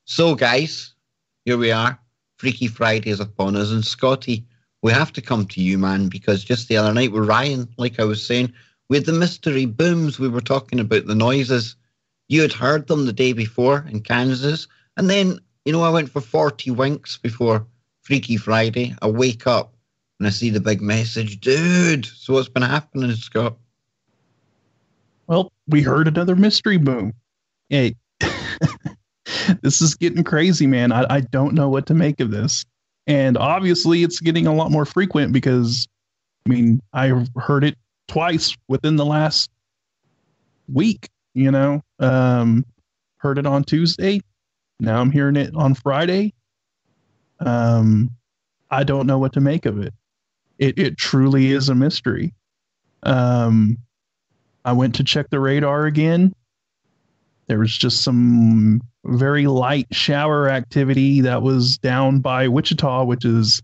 So, guys, here we are. Freaky Friday is upon us. And Scotty, we have to come to you, man, because just the other night with Ryan, like I was saying, we had the mystery booms. We were talking about the noises. You had heard them the day before in Kansas. And then, I went for 40 winks before Freaky Friday. I wake up and I see the big message. Dude, so what's been happening, Scott? Well, we heard another mystery boom. Hey, this is getting crazy, man. I don't know what to make of this. And obviously it's getting a lot more frequent because, I heard it twice within the last week, heard it on Tuesday. Now I'm hearing it on Friday. I don't know what to make of it. It truly is a mystery. I went to check the radar again. There was just some very light shower activity that was down by Wichita, which is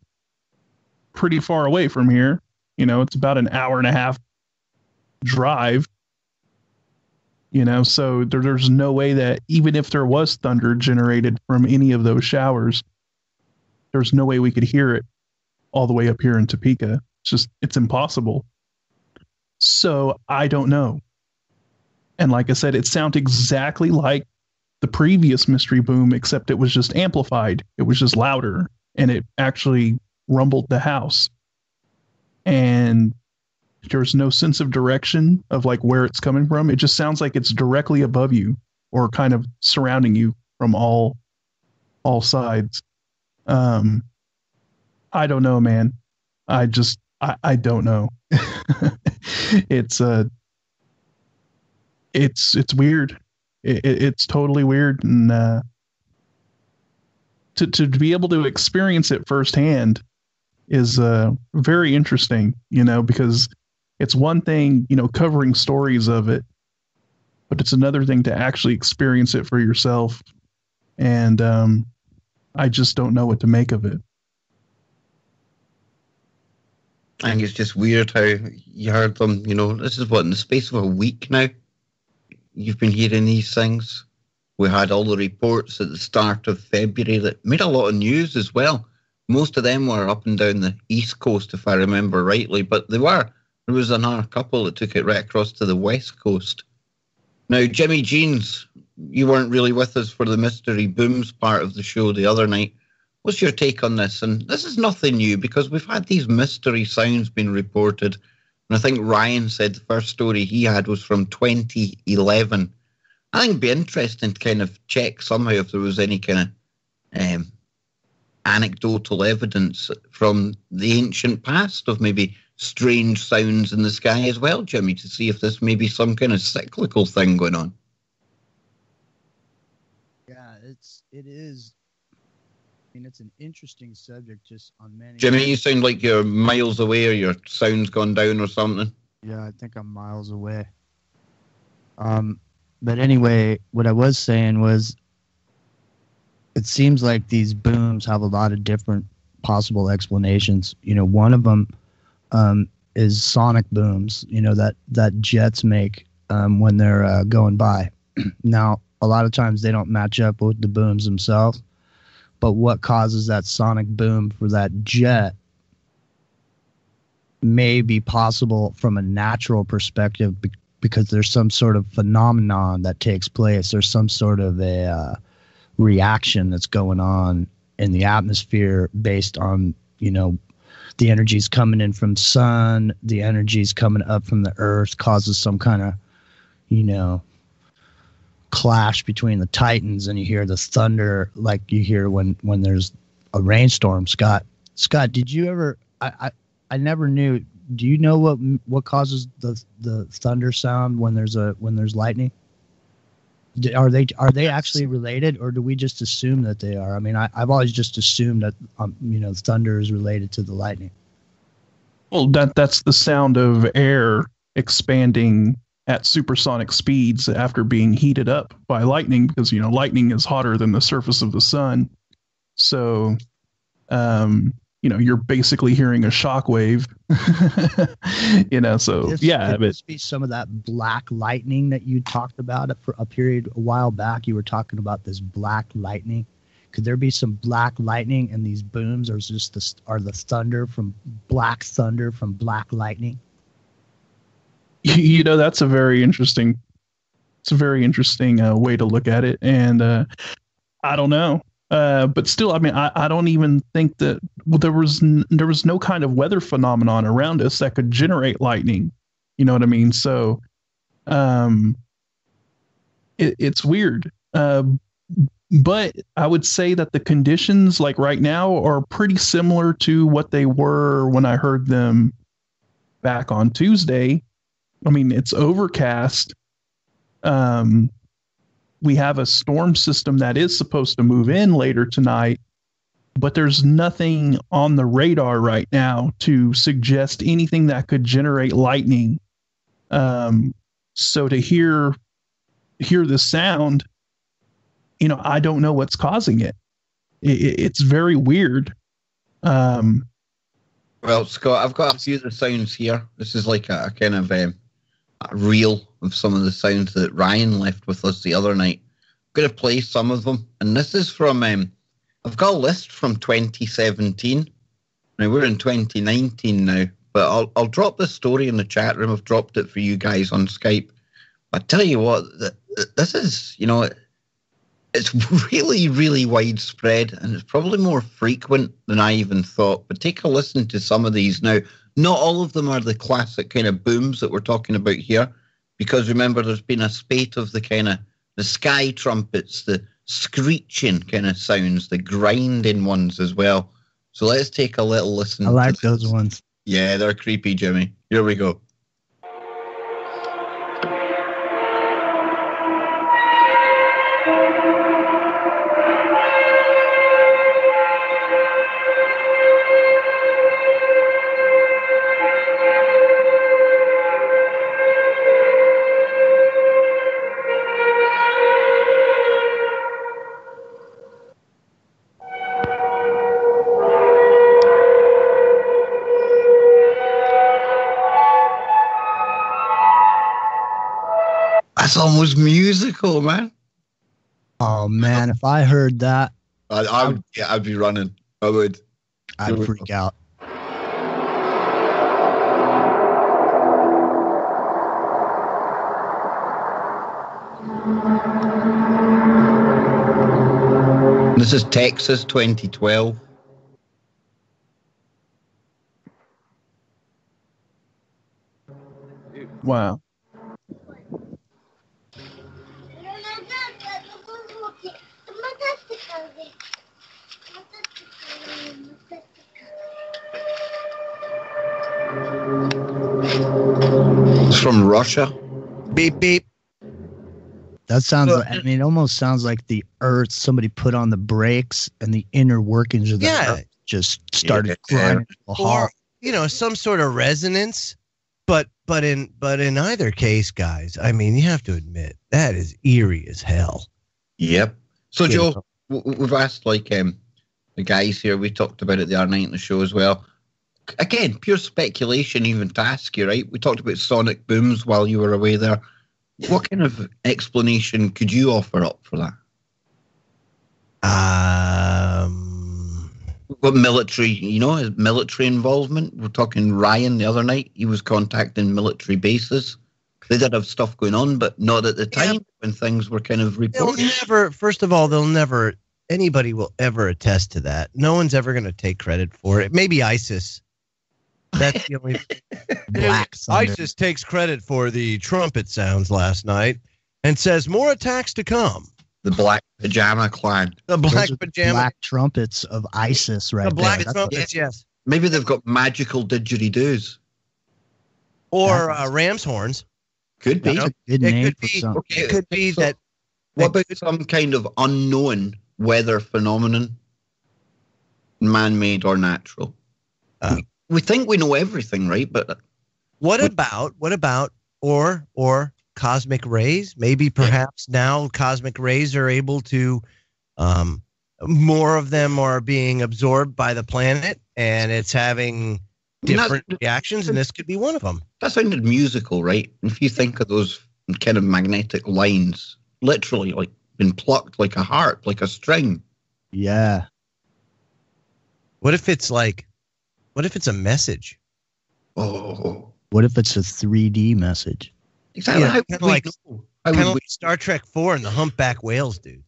pretty far away from here. It's about an hour and a half drive. So there's no way that even if there was thunder generated from any of those showers, there's no way we could hear it all the way up here in Topeka. It's impossible. So I don't know. And like I said, it sounded exactly like the previous mystery boom, except it was just amplified. It was just louder, and it actually rumbled the house. And there's no sense of direction of like where it's coming from. It just sounds like it's directly above you or kind of surrounding you from all sides. I don't know, man. I don't know. It's weird. It's totally weird. And, to be able to experience it firsthand is, very interesting, because it's one thing, covering stories of it, but it's another thing to actually experience it for yourself. And, I just don't know what to make of it. I think it's just weird how you heard them, this is what, in the space of a week now, you've been hearing these things. We had all the reports at the start of February that made a lot of news as well. Most of them were up and down the East Coast, if I remember rightly, but there was another couple that took it right across to the West Coast. Now, Jimmy Jeans, you weren't really with us for the mystery booms part of the show the other night. What's your take on this? And this is nothing new because we've had these mystery sounds being reported. And I think Ryan said the first story he had was from 2011. I think it'd be interesting to kind of check somehow if there was any kind of anecdotal evidence from the ancient past of maybe strange sounds in the sky as well, Jimmy, to see if this may be some kind of cyclical thing going on. Yeah, it is. It's an interesting subject just on many... Jimmy, you sound like you're miles away or your sound's gone down or something. Yeah, I think I'm miles away. But anyway, what I was saying was it seems like these booms have a lot of different possible explanations. One of them is sonic booms, that jets make when they're going by. Now, a lot of times they don't match up with the booms themselves. But what causes that sonic boom for that jet may be possible from a natural perspective because there's some sort of phenomenon that takes place. There's some sort of a reaction that's going on in the atmosphere based on, the energies coming in from sun, the energies coming up from the earth causes some kind of, clash between the titans, and you hear the thunder like you hear when there's a rainstorm. Scott, did you ever? I never knew. Do you know what causes the thunder sound when there's lightning? Are they actually related, or do we just assume that they are? I've always just assumed that thunder is related to the lightning. Well, that's the sound of air expanding at supersonic speeds after being heated up by lightning, because lightning is hotter than the surface of the sun. So you're basically hearing a shockwave. So Could this be some of that black lightning that you talked about for a period a while back? You were talking about this black lightning. Could there be some black lightning and these booms, or is just the thunder from black lightning? That's a very interesting. It's a very interesting way to look at it, and I don't know. But still, I mean, I don't even think that there was no kind of weather phenomenon around us that could generate lightning. You know what I mean? So, it's weird. But I would say that the conditions, like right now, are pretty similar to what they were when I heard them back on Tuesday. I mean, it's overcast. We have a storm system that is supposed to move in later tonight, but there's nothing on the radar right now to suggest anything that could generate lightning. So to hear the sound, I don't know what's causing it. It's very weird. Well, Scott, I've got a few of the sounds here. This is like a kind of a reel of some of the sounds that Ryan left with us the other night. I'm going to play some of them. And this is from, I've got a list from 2017. Now, we're in 2019 now, but I'll drop this story in the chat room. I've dropped it for you guys on Skype. I tell you what, this is, it's really, really widespread, and it's probably more frequent than I even thought. But take a listen to some of these now. Not all of them are the classic kind of booms that we're talking about here, because remember, there's been a spate of the kind of the sky trumpets, the screeching kind of sounds, the grinding ones as well. So let's take a little listen. I like those ones. Yeah, they're creepy, Jimmy. Here we go. That's almost musical, man. Oh man, if I heard that, I'd be running. I would. I'd freak out. This is Texas 2012. Wow. It's from Russia. Beep, beep. That sounds like, I mean, it almost sounds like the earth, somebody put on the brakes and the inner workings of the earth just started grinding to a halt. Or, some sort of resonance. But in either case, guys, I mean, you have to admit, that is eerie as hell. Yep. So, Joe, we've asked, the guys here, we talked about it the other night in the show as well. Again, pure speculation even to ask you, right? We talked about sonic booms while you were away there. What kind of explanation could you offer up for that? What military, military involvement? We're talking Ryan the other night. He was contacting military bases. They did have stuff going on, but not at the time when things were kind of reported. Anybody will ever attest to that. No one's ever going to take credit for it. Maybe ISIS. That's the only Black Thunder. ISIS takes credit for the trumpet sounds last night and says more attacks to come. The Black Pajama Clan. The black trumpets of ISIS, right? The black there. trumpets, yes. Maybe they've got magical didgeridoos. Or ram's horns. Could be. It could be that. What about some kind of unknown weather phenomenon, man-made or natural? We think we know everything, right? But what about or cosmic rays? Maybe perhaps now cosmic rays are able to more of them are being absorbed by the planet, and it's having different reactions, and this could be one of them. That sounded musical, right? If you think of those kind of magnetic lines, literally like been plucked like a harp, like a string. Yeah. What if it's a message? Oh. What if it's a 3D message? Exactly. Yeah, How kind would of we know? like Star Trek 4 and the humpback whales, dude.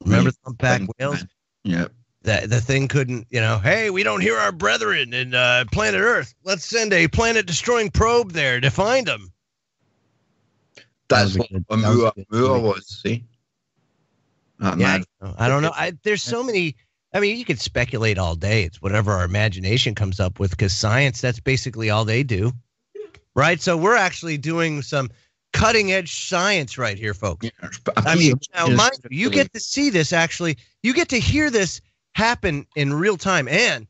Remember the humpback whales? Yeah. The thing couldn't, hey, we don't hear our brethren in planet Earth. Let's send a planet-destroying probe there to find them. That's what Oumuamua was, see? Yeah, I don't know. There's so many. I mean, you could speculate all day. It's whatever our imagination comes up with, because science, that's basically all they do. Right? So we're actually doing some cutting-edge science right here, folks. Yeah, I mean, now, mind you get to see this actually. You get to hear this happen in real time. And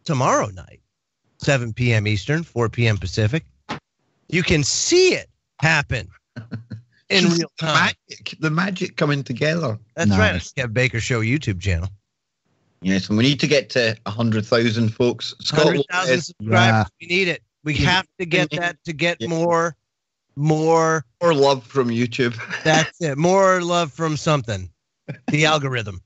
tomorrow night, 7 p.m. Eastern, 4 p.m. Pacific, you can see it happen in real time. The magic coming together. That's right. It's Kev Baker Show YouTube channel. Yes, and we need to get to 100,000 folks. 100,000 subscribers. Yeah. We need it. We have to get that to get more love from YouTube. That's it. More love from something. The algorithm.